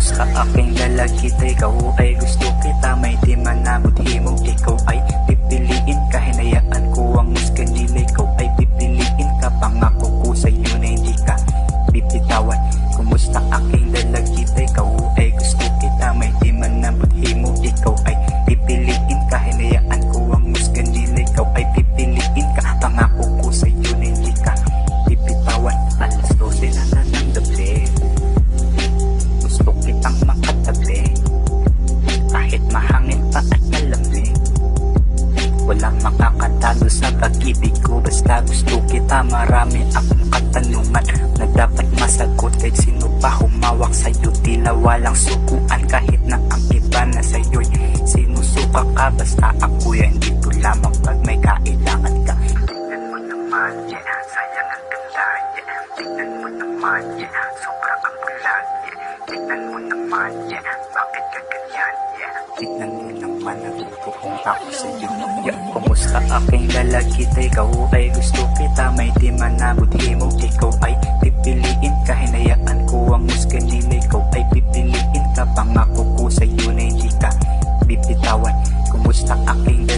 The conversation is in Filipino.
Kumusta aking lalagita, ikaw ay gusto kita, may di manabudhi mo, ikaw ay pipiliin ka, hinayaan ko ang musga nila, ikaw ay pipiliin ka, pangako ko sa'yo na hindi ka bibitawan. Kumusta aking lalagita, ikaw ay gusto kita, may di manabudhi mo, ikaw ay pipiliin ka, hinayaan ko ang musga nila, ikaw ay pipiliin ka, pangako ko sa'yo na hindi ka bibitawan. Alas 12 na ng gabi, gusto kitang makatabi, kahit mahangin pa at malamig, walang makakatalo sa pag-ibig ko. Basta gusto kita, marami akong katanungan na dapat masagot, kahit sino pa humawak sa'yo, tila walang sukuan, kahit na ang iba na sa'yo'y sinusuka ka. Basta ako yan, dito lamang pag may kailangan ka. Tignan mo naman, yeah, sayang ang ganda, yeah. Tignan mo naman, yeah, sobrang ang bulag, yeah. Tignan mo naman, yeah, bakit ka ganyan, yeah. Tignan mo naman, nagpupunta ko sa'yo, yeah. Kumusta aking lalagita, ikaw ay gusto kita, may di manabudhi mo, ikaw ay pipiliin ka, hinayaan ko ang musga nila, ikaw ay pipiliin ka, pangako ko sa'yo na hindi ka bibitawan. Kumusta aking